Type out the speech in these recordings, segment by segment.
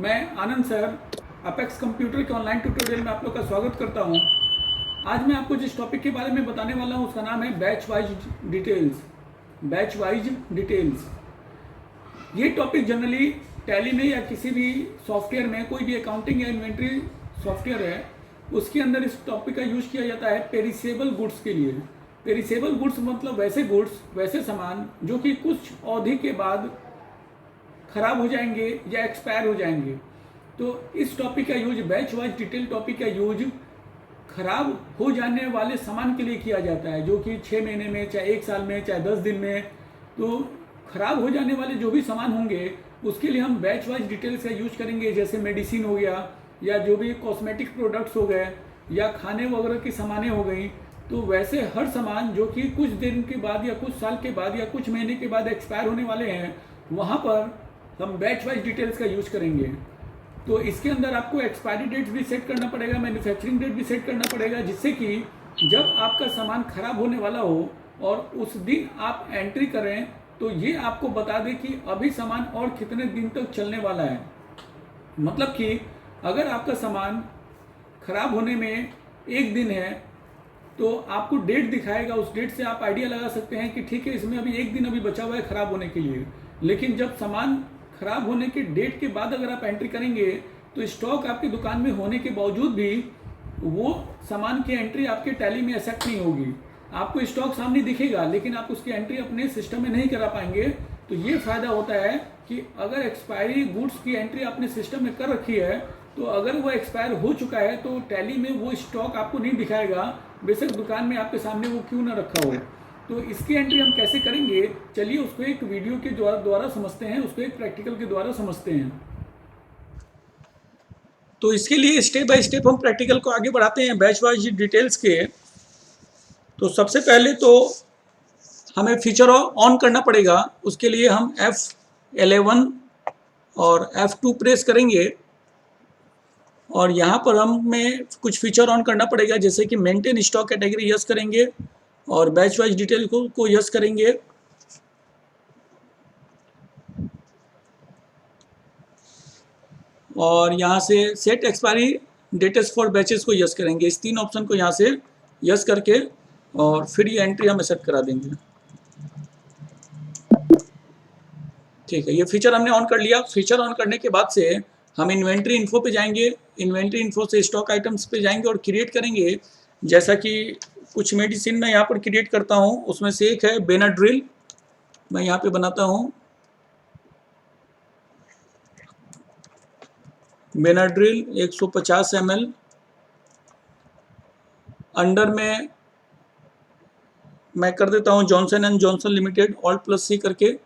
मैं आनंद sir apex computer के online tutorial में आप लोग का स्वागत करता हूं। आज मैं आपको जिस टॉपिक के बारे में बताने वाला हूं उसका नाम है batch wise details. Batch wise details ये टॉपिक जनरली टैली में या किसी भी सॉफ्टवेयर में, कोई भी अकाउंटिंग या इन्वेंट्री सॉफ्टवेयर है उसके अंदर इस टॉपिक का यूज किया जाता है पेरिसेबल गुड्स के लिए। पेरिसेबल गुड्स मतलब वैसे गुड्स, वैसे सामान जो कि कुछ अवधि के बाद खराब हो जाएंगे या एक्सपायर हो जाएंगे। तो इस टॉपिक का use, batch wise detail topic का यूज खराब हो जाने वाले सामान के लिए किया जाता है, जो कि 6 महीने में, चाहे 1 साल में, चाहे 10 दिन में। तो खराब हो जाने वाले जो भी सामान होंगे उसके लिए हम बैच वाइज डिटेल्स का यूज करेंगे। जैसे मेडिसिन हो गया, या जो भी कॉस्मेटिक प्रोडक्ट्स हो गए, या खाने वगैरह की सामानें हो गई। तो वैसे हर सामान जो कि कुछ दिन के बाद या कुछ साल के बाद या कुछ महीने के बाद एक्सपायर होने वाले हैं, वहाँ पर हम बैच वाइज डिटेल्स का यूज करेंगे। तो इसके अंदर आपको एक्सपायरी डेट भी सेट करना पड़ेगा, मैन्युफैक्चरिंग डेट भी सेट करना पड़ेगा, जिससे कि जब आपका सामान खराब होने वाला हो और उस दिन आप एंट्री करें तो ये आपको बता दे कि अभी सामान और कितने दिन तक चलने वाला है। मतलब कि अगर आपका सामान खराब होने में 1 दिन है तो आपको डेट दिखाएगा। उस डेट से आप आइडिया लगा सकते हैं कि ठीक है, इसमें अभी 1 दिन अभी बचा हुआ है खराब होने के लिए। लेकिन जब सामान खराब होने के डेट के बाद अगर आप एंट्री करेंगे तो स्टॉक आपकी दुकान में होने के बावजूद भी वो सामान की एंट्री आपके टैली में एक्सेप्ट नहीं होगी। आपको स्टॉक सामने दिखेगा लेकिन आप उसकी एंट्री अपने सिस्टम में नहीं करा पाएंगे। तो ये फायदा होता है कि अगर एक्सपायरी गुड्स की एंट्री आपने सिस्टम में कर रखी है तो अगर वो एक्सपायर हो चुका है तो टैली में वो स्टॉक आपको नहीं दिखाएगा, बेशक दुकान में आपके सामने वो क्यों ना रखा हो। तो इसकी एंट्री हम कैसे करेंगे, चलिए उसको एक वीडियो के द्वारा समझते हैं, उसको एक प्रैक्टिकल के द्वारा समझते हैं। तो इसके लिए स्टेप बाय स्टेप हम प्रैक्टिकल को आगे बढ़ाते हैं बैच वाइज डिटेल्स के। तो सबसे पहले तो हमें फीचर ऑन करना पड़ेगा। उसके लिए हम F11 और F2 प्रेस करेंगे और यहाँ पर हमें कुछ फीचर ऑन करना पड़ेगा, जैसे कि मेंटेन स्टॉक कैटेगरी यस करेंगे और बैच वाइज डिटेल को यस करेंगे। और यहाँ से सेट एक्सपायरी डेटेस फॉर बैचेस को यस करेंगे। इस 3 ऑप्शन को यहाँ से यस करके और फिर ये एंट्री हमें सेट करा देंगे। ठीक है, ये फीचर हमने ऑन कर लिया। फीचर ऑन करने के बाद से हम इन्वेंट्री इन्फो पे जाएंगे। इन्वेंट्री इन्फो से स्टॉक आइटम्स पे जाएंगे और क्रिएट करेंगे। जैसा कि कुछ मेडिसिन मैं यहाँ पर क्रिएट करता हूँ, उसमें से एक है बेनाड्रिल। मैं यहाँ पे बनाता हूँ बेनाड्रिल 150 ml। अंडर में मैं कर देता हूँ Johnson and Johnson limited, Alt+C करके।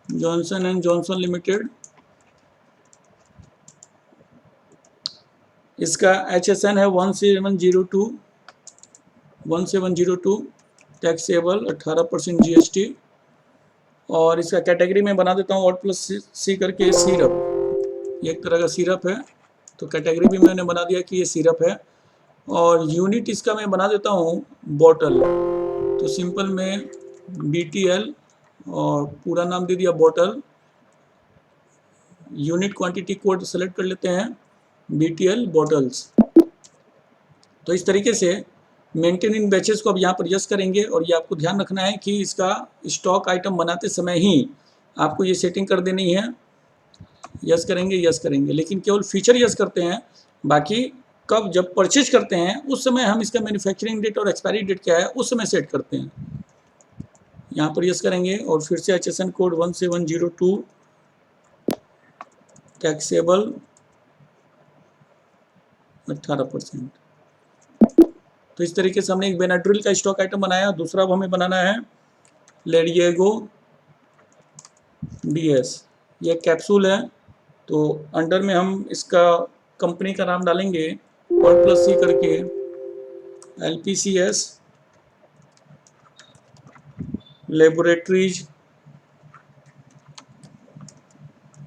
जॉनसन एंड जॉनसन लिमिटेड, इसका HSN है 1702 टैक्सेबल 18% GST। और इसका कैटेगरी में बना देता हूँ Alt+C करके सिरप। ये एक तरह का सिरप है, तो कैटेगरी भी मैंने बना दिया कि ये सिरप है। और यूनिट इसका मैं बना देता हूँ बॉटल, तो सिंपल में BTL और पूरा नाम दे दिया bottle. Unit quantity code select कर लेते हैं BTL बॉटल्स। तो इस तरीके से मेंटेन इन बैचेस को अब यहाँ पर यस करेंगे। और ये आपको ध्यान रखना है कि इसका स्टॉक आइटम बनाते समय ही आपको ये सेटिंग कर देनी है। यस करेंगे, लेकिन केवल फीचर यस करते हैं। बाकी कब, जब परचेज करते हैं उस समय हम इसका मैन्युफैक्चरिंग डेट और एक्सपायरी डेट क्या है उस समय सेट करते हैं। यहाँ पर यस करेंगे और फिर से HSN कोड 1702 टैक्सेबल 18%। तो इस तरीके से हमने एक बेनाड्रिल का स्टॉक आइटम बनाया। दूसरा हमें बनाना है लेरिएगो DS। ये कैप्सूल है, तो अंडर में हम इसका कंपनी का नाम डालेंगे Alt+C करके LPCS लेबोरेटरीज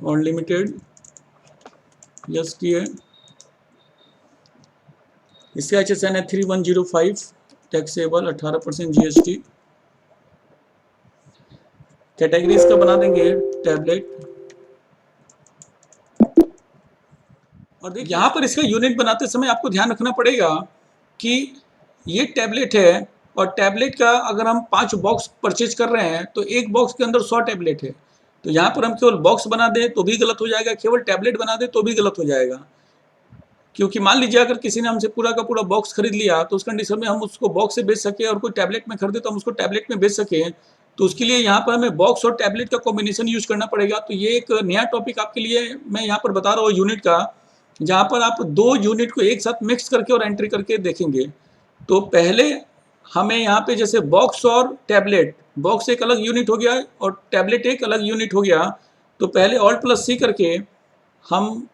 और लिमिटेड, यस किए। इसका HSN है 3105 टैक्सेबल 18% GST। कैटेगरी इसका बना देंगे टैबलेट। और देखिए यहाँ पर इसका यूनिट बनाते समय आपको ध्यान रखना पड़ेगा कि ये टैबलेट है, और टैबलेट का अगर हम 5 बॉक्स परचेज कर रहे हैं तो एक बॉक्स के अंदर 100 टैबलेट है। तो यहाँ पर हम केवल बॉक्स बना दें तो भी गलत हो जाएगा, केवल टैबलेट बना दें तो भी गलत हो जाएगा। क्योंकि मान लीजिए अगर किसी ने हमसे पूरा का पूरा बॉक्स खरीद लिया तो उस कंडीशन में हम उसको बॉक्स से बेच सके, और कोई टैबलेट में खरीदे तो हम उसको टैबलेट में बेच सकें। तो उसके लिए यहाँ पर हमें बॉक्स और टैबलेट का कॉम्बिनेशन यूज करना पड़ेगा। तो ये एक नया टॉपिक आपके लिए मैं यहाँ पर बता रहा हूँ यूनिट का, जहाँ पर आप 2 यूनिट को एक साथ मिक्स करके और एंट्री करके देखेंगे। तो पहले हमें यहाँ पे जैसे बॉक्स और टैबलेट, बॉक्स एक अलग यूनिट हो गया और टैबलेट एक अलग यूनिट हो गया। तो पहले Alt+C करके हम,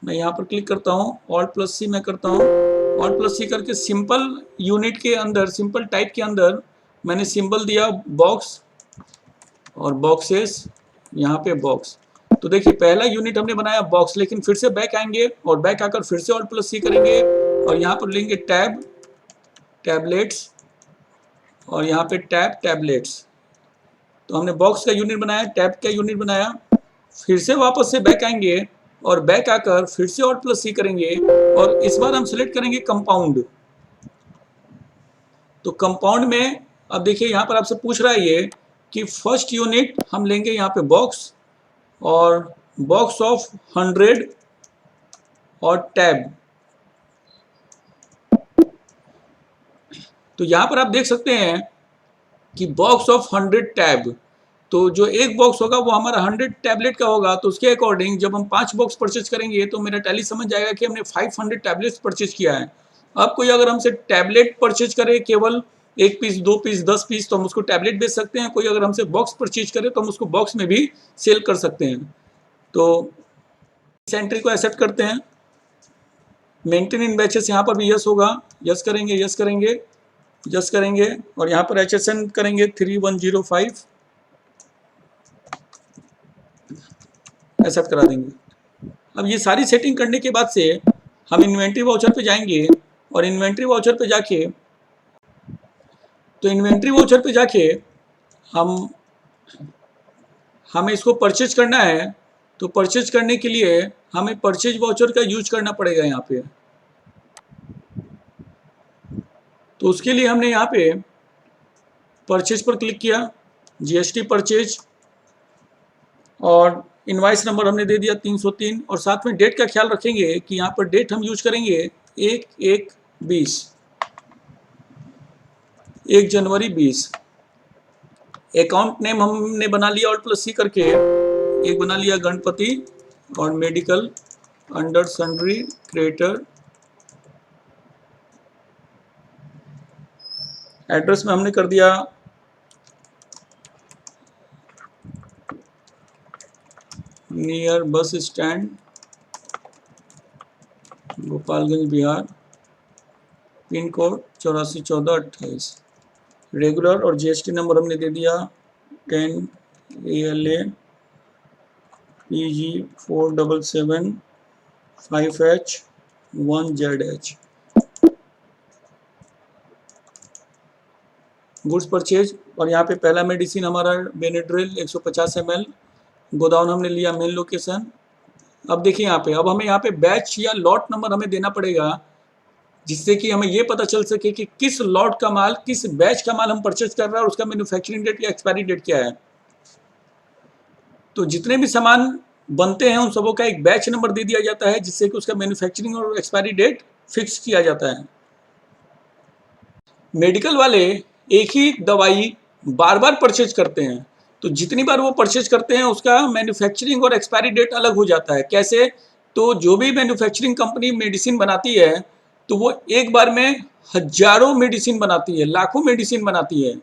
मैं यहाँ पर क्लिक करता हूँ, Alt+C मैं करता हूँ। Alt+C करके सिंपल यूनिट के अंदर, सिंपल टाइप के अंदर मैंने सिंबल दिया बॉक्स और बॉक्सेस, यहाँ पे बॉक्स। तो देखिए पहला यूनिट हमने बनाया बॉक्स, लेकिन फिर से बैक आएंगे और बैक आकर फिर से Alt+C करेंगे और यहाँ पर लेंगे टैब टैबलेट्स और यहाँ पे टैब टैबलेट्स। तो हमने बॉक्स का यूनिट बनाया, टैब का यूनिट बनाया, फिर से वापस से बैक आएंगे और बैक आकर फिर से Alt+C करेंगे और इस बार हम सिलेक्ट करेंगे कंपाउंड। तो कंपाउंड में अब देखिए यहाँ पर आपसे पूछ रहा है ये कि फर्स्ट यूनिट हम लेंगे यहाँ पे बॉक्स और बॉक्स ऑफ 100 और टैब। तो यहाँ पर आप देख सकते हैं कि बॉक्स ऑफ 100 टैब, तो जो एक बॉक्स होगा वो हमारा 100 टैबलेट का होगा। तो उसके अकॉर्डिंग जब हम 5 बॉक्स परचेज करेंगे तो मेरा टैली समझ जाएगा कि हमने 500 टैबलेट्स परचेज किया है। अब कोई अगर हमसे टैबलेट परचेज करे केवल 1 पीस, 2 पीस, 10 पीस, तो हम उसको टैबलेट बेच सकते हैं। कोई अगर हमसे बॉक्स परचेज करे तो हम उसको बॉक्स में भी सेल कर सकते हैं। तो इस एंट्री को एक्सेप्ट करते हैं। मेंटेन इन बैचेस, यहाँ पर भी यस होगा, यस करेंगे, यस करेंगे, यस करेंगे और यहाँ पर HSN करेंगे 3105, एक्सेप्ट करा देंगे। अब ये सारी सेटिंग करने के बाद से हम इन्वेंट्री वाउचर पे जाएंगे और इन्वेंट्री वाउचर पे जाके, तो इन्वेंट्री वाउचर पे जाके हमें इसको परचेज करना है। तो परचेज करने के लिए हमें परचेज वाउचर का यूज करना पड़ेगा यहाँ पे। तो उसके लिए हमने यहाँ पे परचेज पर क्लिक किया, GST परचेज, और इनवाइस नंबर हमने दे दिया 303, और साथ में डेट का ख्याल रखेंगे कि यहाँ पर डेट हम यूज करेंगे 1/1/20, 1 जनवरी 20। अकाउंट नेम हमने बना लिया Alt+C करके, एक बना लिया गणपति और medical under sundry creator. Address में हमने कर दिया near bus stand, Gopalganj Bihar, pin code 841428। Regular और GST नंबर हमने दे दिया 10 ALA PG 477 5H 1ZH। Goods purchase, और यहाँ पे पहला मेडिसिन हमारा बेनेड्रिल 150 ml, गोदाउन हमने लिया मेन लोकेशन। अब देखिए यहाँ पे, अब हमें यहाँ पे बैच या लॉट नंबर हमें देना पड़ेगा, जिससे कि हमें ये पता चल सके कि किस लॉट का माल, किस बैच का माल हम परचेज कर रहे हैं और उसका मैन्युफैक्चरिंग डेट या एक्सपायरी डेट क्या है। तो जितने भी सामान बनते हैं उन सबों का एक बैच नंबर दे दिया जाता है, जिससे कि उसका मैन्युफैक्चरिंग और एक्सपायरी डेट फिक्स किया जाता है। मेडिकल वाले एक ही दवाई बार बार परचेज करते हैं, तो जितनी बार वो परचेज करते हैं उसका मैन्युफैक्चरिंग और एक्सपायरी डेट अलग हो जाता है। कैसे? तो जो भी मैन्युफैक्चरिंग कंपनी मेडिसिन बनाती है तो वो एक बार में हजारों मेडिसिन बनाती है, लाखों मेडिसिन बनाती है।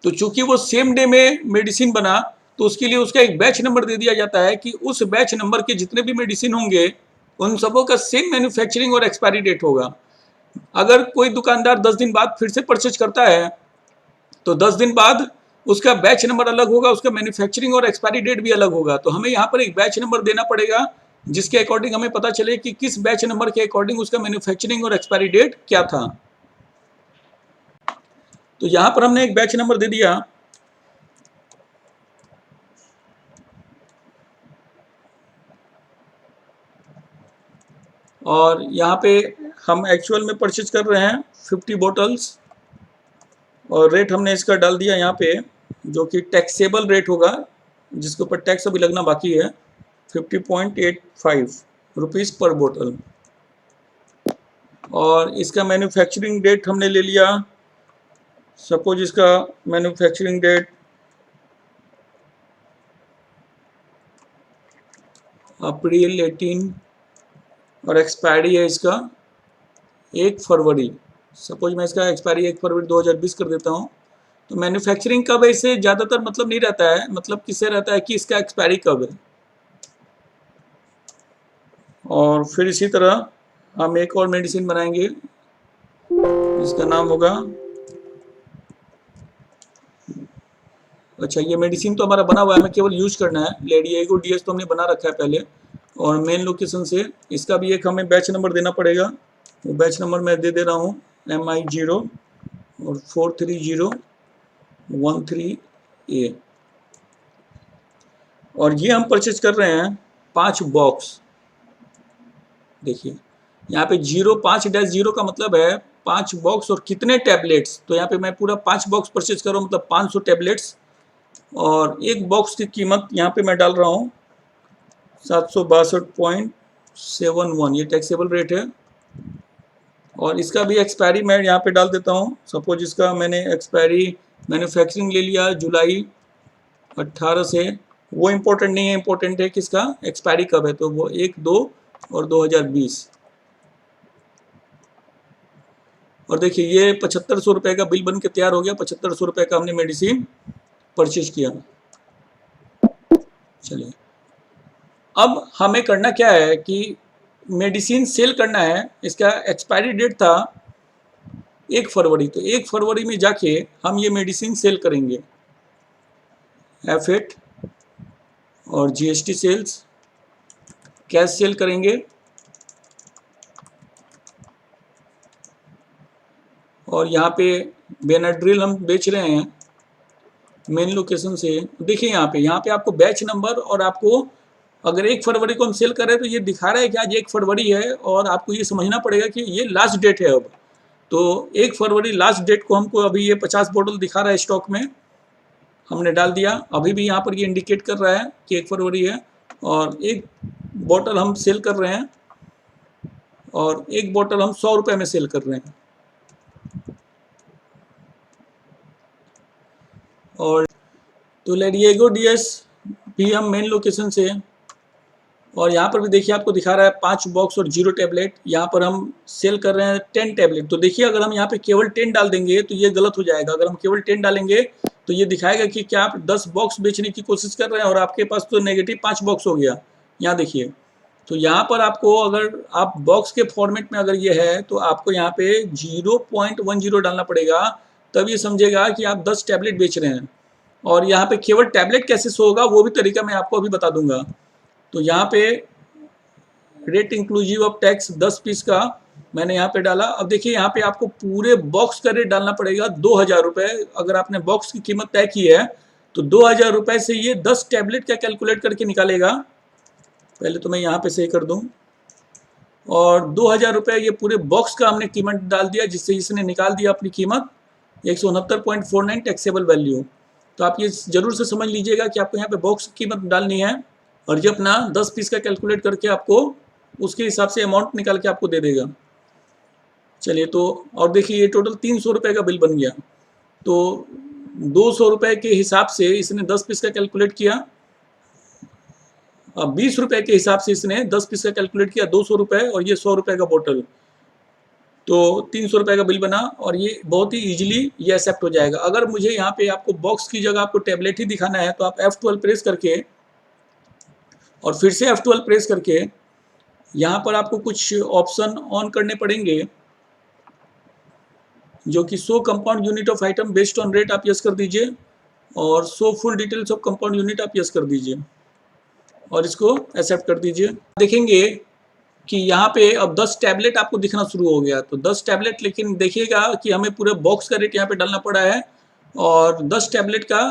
तो चूंकि वो सेम डे में मेडिसिन बना, तो उसके लिए उसका एक बैच नंबर दे दिया जाता है कि उस बैच नंबर के जितने भी मेडिसिन होंगे उन सबों का सेम मैन्युफैक्चरिंग और एक्सपायरी डेट होगा। अगर कोई दुकानदार 10 दिन बाद फिर से परचेज करता है तो 10 दिन बाद उसका बैच नंबर अलग होगा, उसका मैन्युफैक्चरिंग और एक्सपायरी डेट भी अलग होगा। तो हमें यहाँ पर एक बैच नंबर देना पड़ेगा, जिसके अकॉर्डिंग हमें पता चले कि किस बैच नंबर के अकॉर्डिंग उसका मैन्युफैक्चरिंग और एक्सपायरी डेट क्या था। तो यहाँ पर हमने एक बैच नंबर दे दिया, और यहाँ पे हम एक्चुअल में परचेज कर रहे हैं 50 बोटल्स, और रेट हमने इसका डाल दिया यहाँ पे, जो कि टैक्सेबल रेट होगा, जिसके ऊपर टैक्स अभी लगना बाकी है, 50.85 रुपीज़ पर बोतल। और इसका मैन्युफैक्चरिंग डेट हमने ले लिया, सपोज इसका मैन्युफैक्चरिंग डेट अप्रैल 18 और एक्सपायरी है इसका 1 फरवरी। सपोज मैं इसका एक्सपायरी 1 फरवरी 2020 कर देता हूँ। तो मैन्युफैक्चरिंग कब है इससे ज़्यादातर मतलब नहीं रहता है, मतलब किससे रहता है कि इसका एक्सपायरी कब है। और फिर इसी तरह हम एक और मेडिसिन बनाएंगे, इसका नाम होगा, अच्छा ये मेडिसिन तो हमारा बना हुआ है, हमें केवल यूज करना है। लेडिएगो डीएस तो हमने बना रखा है पहले, और मेन लोकेशन से इसका भी एक हमें बैच नंबर देना पड़ेगा। वो बैच नंबर मैं दे दे रहा हूँ MI0 और 43013A। और ये हम परचेज कर रहे हैं 5 बॉक्स। देखिए यहाँ पे 05-0 का मतलब है 5 बॉक्स और कितने टैबलेट्स। तो यहाँ पे मैं पूरा 5 बॉक्स परचेज कर रहा हूँ, मतलब 500 टैबलेट्स। और एक बॉक्स की कीमत यहाँ पे मैं डाल रहा हूँ 762.71, ये टैक्सेबल रेट है। और इसका भी एक्सपायरी मैं यहाँ पे डाल देता हूँ। सपोज इसका मैंने एक्सपायरी मैन्युफैक्चरिंग ले लिया जुलाई 18 से, वो इम्पोर्टेंट नहीं है, इम्पोर्टेंट है कि इसका एक्सपायरी कब है, तो वो 1, 2 और 2020। और देखिए ये 7500 रुपये का बिल बन के तैयार हो गया। 7500 रुपये का हमने मेडिसिन परचेज किया। चलिए अब हमें करना क्या है कि मेडिसिन सेल करना है। इसका एक्सपायरी डेट था 1 फरवरी, तो 1 फरवरी में जाके हम ये मेडिसिन सेल करेंगे। F8 और GST सेल्स, कैश सेल करेंगे। और यहाँ पे बेनाड्रिल हम बेच रहे हैं मेन लोकेशन से। देखिए यहाँ पे आपको बैच नंबर, और आपको अगर 1 फरवरी को हम सेल कर रहे हैं तो ये दिखा रहा है कि आज 1 फरवरी है, और आपको ये समझना पड़ेगा कि ये लास्ट डेट है अब। तो 1 फरवरी लास्ट डेट को हमको अभी ये 50 बोतल दिखा रहा है स्टॉक में, हमने डाल दिया। अभी भी यहाँ पर ये इंडिकेट कर रहा है कि 1 फरवरी है, और एक बोतल हम सेल कर रहे हैं, और एक बोतल हम 100 रुपये में सेल कर रहे हैं। और तो लेडिएगो डीएस भी हम मेन लोकेशन से, और यहाँ पर भी देखिए आपको दिखा रहा है 5 बॉक्स और 0 टैबलेट। यहाँ पर हम सेल कर रहे हैं 10 टैबलेट। तो देखिए अगर हम यहाँ पे केवल 10 डाल देंगे तो ये गलत हो जाएगा। अगर हम केवल 10 डालेंगे तो ये दिखाएगा कि क्या आप 10 बॉक्स बेचने की कोशिश कर रहे हैं, और आपके पास तो नेगेटिव 5 बॉक्स हो गया। यहाँ देखिए, तो यहाँ पर आपको अगर आप बॉक्स के फॉर्मेट में अगर ये है तो आपको यहाँ पे 0.10 डालना पड़ेगा, तब ये समझेगा कि आप 10 टैबलेट बेच रहे हैं। और यहाँ पे केवल टैबलेट कैसे शो होगा वो भी तरीका मैं आपको अभी बता दूंगा। तो यहाँ पे rate inclusive of tax 10 piece का मैंने यहाँ पे डाला। अब देखिए यहाँ पे आपको पूरे बॉक्स का रेट डालना पड़ेगा 2000 रुपये। अगर आपने बॉक्स की कीमत तय की है तो 2000 रुपये से ये 10 टैबलेट का कैलकुलेट करके निकालेगा। पहले तो मैं यहाँ पे सही कर दूँ, और 2000 रुपये ये पूरे बॉक्स का हमने कीमत डाल दिया, जिससे इसने निकाल दिया अपनी कीमत 169.49 टैक्सेबल वैल्यू। तो आप ये जरूर से समझ लीजिएगा कि आपको यहाँ पे बॉक्स की कीमत डालनी है, और ये अपना 10 पीस का कैलकुलेट करके आपको उसके हिसाब से अमाउंट निकाल के आपको दे देगा। चलिए तो, और देखिए ये टोटल 300 रुपये का बिल बन गया। तो 200 रुपये के हिसाब से इसने 10 पीस का कैलकुलेट किया, अब 20 रुपये के हिसाब से इसने 10 पीस का कैलकुलेट किया 200 रुपये, और ये 100 रुपये का बोतल, तो 300 रुपये का बिल बना। और ये बहुत ही ईजिली ये एक्सेप्ट हो जाएगा। अगर मुझे यहाँ पे आपको बॉक्स की जगह आपको टैबलेट ही दिखाना है तो आप F12 प्रेस करके, और फिर से F12 प्रेस करके यहाँ पर आपको कुछ ऑप्शन ऑन करने पड़ेंगे, जो कि show compound unit of item based on rate आप यस कर दीजिए, और show full details of compound unit आप यस कर दीजिए, और इसको एक्सेप्ट कर दीजिए। देखेंगे कि यहाँ पे अब 10 टैबलेट आपको दिखना शुरू हो गया। तो 10 टैबलेट, लेकिन देखिएगा कि हमें पूरे बॉक्स का रेट यहाँ पे डालना पड़ा है और 10 टैबलेट का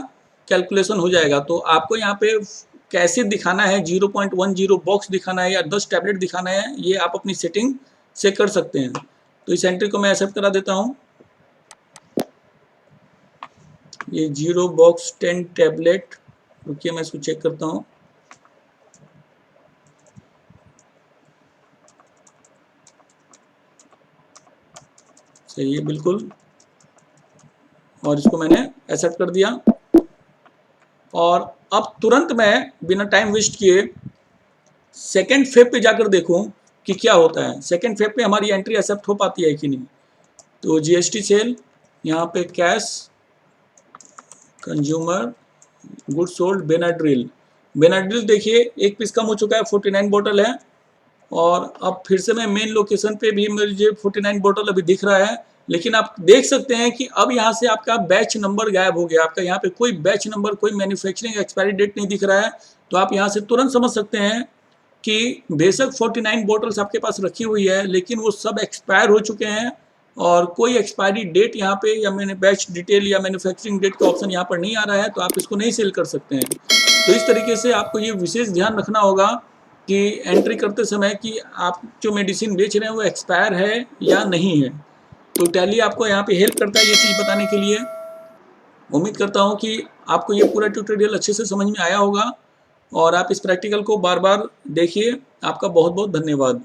कैलकुलेशन हो जाएगा। तो आपको यहाँ पे कैसे दिखाना है, 0.10 बॉक्स दिखाना है या 10 टैबलेट दिखाना है, ये आप अपनी सेटिंग से कर सकते हैं। तो इस एंट्री को मैं एक्सेप्ट करा देता हूँ। ये 0 बॉक्स 10 टैबलेट, रुकिए मैं इसको चेक करता हूँ। सही है बिल्कुल, और इसको मैंने एक्सेप्ट कर दिया। और अब तुरंत मैं बिना टाइम वेस्ट किए सेकेंड फेब पे जाकर देखूं कि क्या होता है, सेकेंड फेब पे हमारी एंट्री एक्सेप्ट हो पाती है कि नहीं। तो जीएसटी सेल, यहाँ पे cash, consumer goods sold, Benadryl. Benadryl देखिए एक पीस कम हो चुका है, 49 बोतल है। और अब फिर से मैं मेन लोकेशन पे भी मुझे 49 बोतल अभी दिख रहा है, लेकिन आप देख सकते हैं कि अब यहाँ से आपका बैच नंबर गायब हो गया। आपका यहाँ पे कोई बैच नंबर, कोई मैन्युफैक्चरिंग एक्सपायरी डेट नहीं दिख रहा है। तो आप यहाँ से तुरंत समझ सकते हैं कि बेशक 49 बोतल्स आपके पास रखी हुई है, लेकिन वो सब एक्सपायर हो चुके हैं और कोई एक्सपायरी डेट यहाँ पे या मैंने बैच डिटेल या मैन्युफैक्चरिंग डेट का ऑप्शन यहाँ पर नहीं आ रहा है, तो आप इसको नहीं सेल कर सकते हैं। तो इस तरीके से आपको ये विशेष ध्यान रखना होगा कि एंट्री करते समय कि आप जो मेडिसिन बेच रहे हैं वो एक्सपायर है या नहीं है। तो टैली आपको यहाँ पे हेल्प करता है ये चीज़ बताने के लिए। उम्मीद करता हूँ कि आपको ये पूरा ट्यूटोरियल अच्छे से समझ में आया होगा और आप इस प्रैक्टिकल को बार बार देखिए। आपका बहुत बहुत धन्यवाद।